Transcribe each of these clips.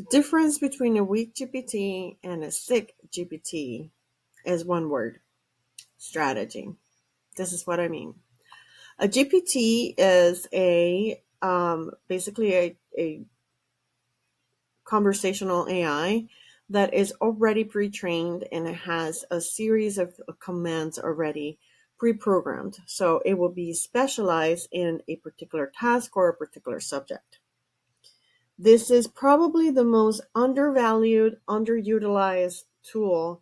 The difference between a weak GPT and a sick GPT is one word: strategy. This is what I mean. A GPT is basically a conversational AI that is already pre-trained, and it has a series of commands already pre-programmed. So it will be specialized in a particular task or a particular subject. This is probably the most undervalued, underutilized tool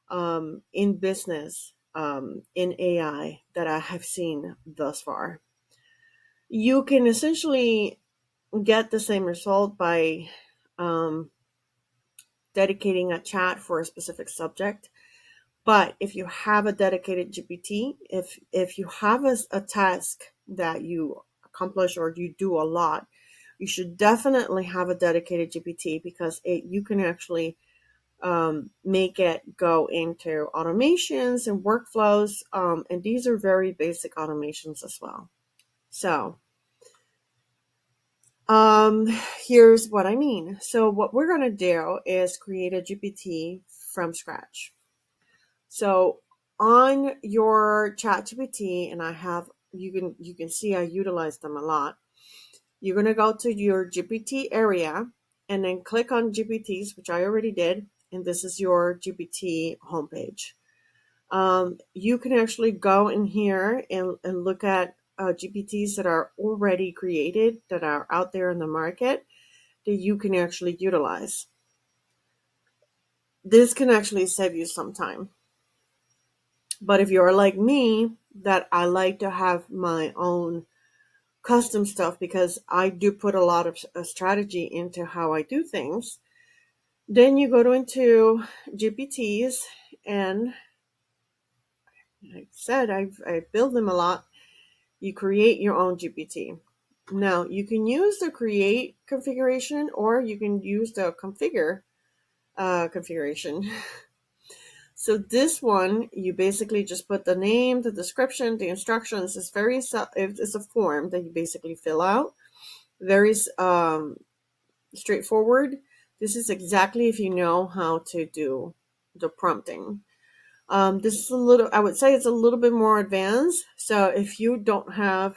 in business, in AI, that I have seen thus far. You can essentially get the same result by um, dedicating a chat for a specific subject. But if you have a dedicated GPT, if you have a task that you accomplish or you do a lot, you should definitely have a dedicated GPT, because you can actually make it go into automations and workflows. And these are very basic automations as well. So here's what I mean. So what we're going to do is create a GPT from scratch. So on your ChatGPT, and you can see I utilize them a lot. You're going to go to your GPT area and then click on GPTs, which I already did. And this is your GPT homepage. You can actually go in here and look at GPTs that are already created, that are out there in the market, that you can actually utilize. This can actually save you some time. But if you're like me, that I like to have my own custom stuff, because I do put a lot of strategy into how I do things, then you go into GPTs, and like I said, I build them a lot. You create your own GPT. Now you can use the create configuration, or you can use the configure configuration. So this one, you basically just put the name, the description, the instructions. It's a form that you basically fill out. Very straightforward. This is exactly if you know how to do the prompting. This is I would say it's a little bit more advanced. So if you don't have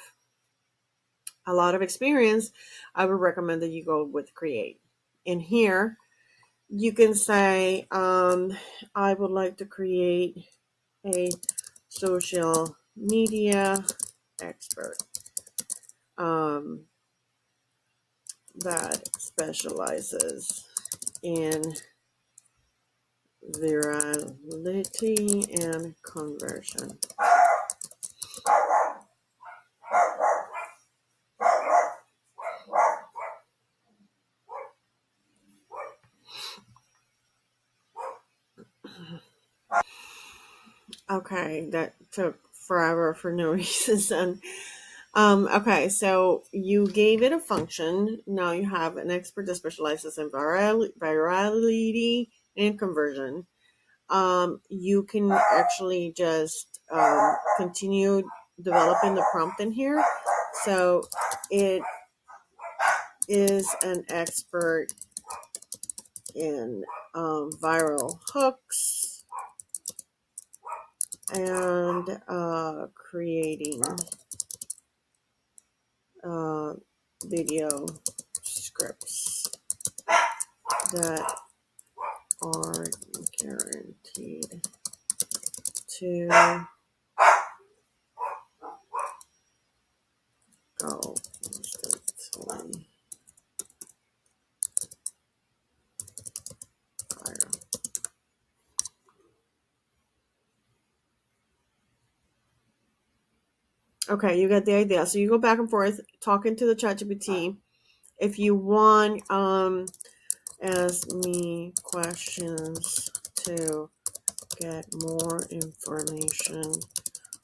a lot of experience, I would recommend that you go with create. In here, you can say, I would like to create a social media expert that specializes in virality and conversion. Okay, that took forever for no reason. Okay, so you gave it a function. Now you have an expert that specializes in virality and conversion. You can actually just continue developing the prompt in here. So it is an expert in viral hooks and creating video scripts that are guaranteed to go instantly viral. Okay, you get the idea. So you go back and forth talking to the ChatGPT. If you want, ask me questions to get more information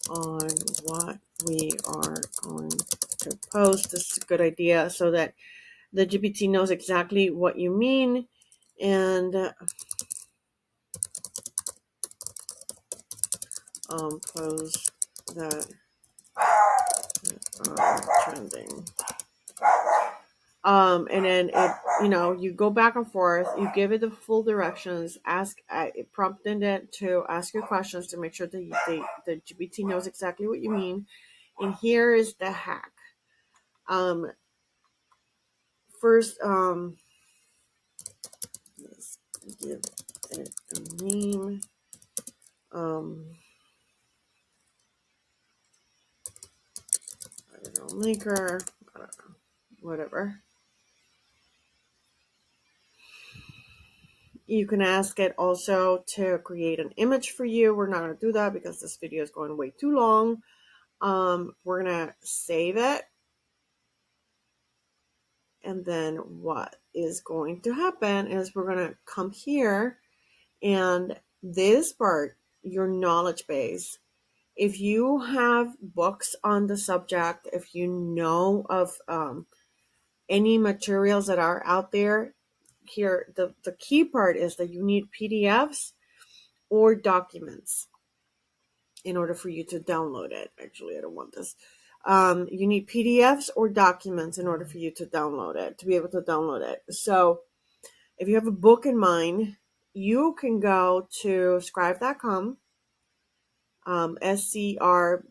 on what we are going to post. This is a good idea, so that the GPT knows exactly what you mean, and posts that are trending. And then you go back and forth, you give it the full directions, prompting it to ask you questions to make sure that the GPT knows exactly what you mean. And here is the hack. First, let's give it a name. I don't know, maker, I don't know, whatever. You can ask it also to create an image for you. We're not going to do that because this video is going way too long. We're going to save it. And then what is going to happen is we're going to come here, and this part, your knowledge base. If you have books on the subject, if you know of any materials that are out there, here, the key part is that you need PDFs or documents in order for you to download it. Actually, I don't want this. You need PDFs or documents in order for you to download it, to be able to download it. So if you have a book in mind, you can go to scribe.com, SCRBE.com,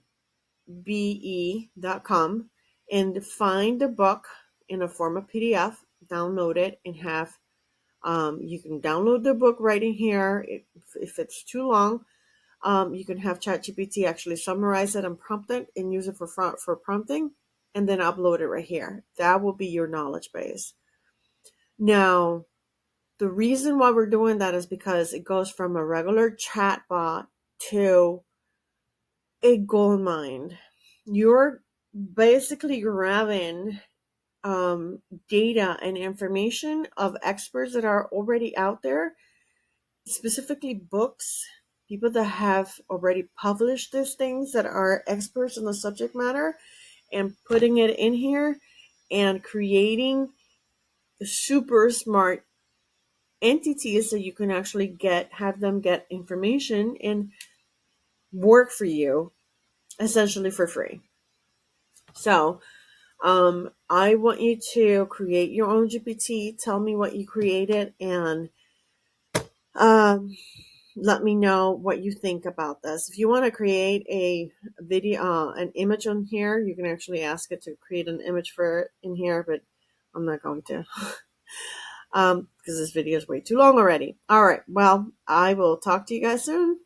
and find the book in a form of PDF, download it, and have you can download the book right in here. If it's too long, you can have ChatGPT actually summarize it and prompt it and use it for prompting, and then upload it right here. That will be your knowledge base. Now, the reason why we're doing that is because it goes from a regular chatbot to a gold mine. You're basically grabbing data and information of experts that are already out there, specifically books, people that have already published these things that are experts in the subject matter, and putting it in here and creating super smart entities that you can actually have them get information and work for you essentially for free. So I want you to create your own GPT. Tell me what you created, and let me know what you think about this. If you want to create a video, an image on here, you can actually ask it to create an image for it in here, but I'm not going to. Because this video is way too long already. All right. Well, I will talk to you guys soon.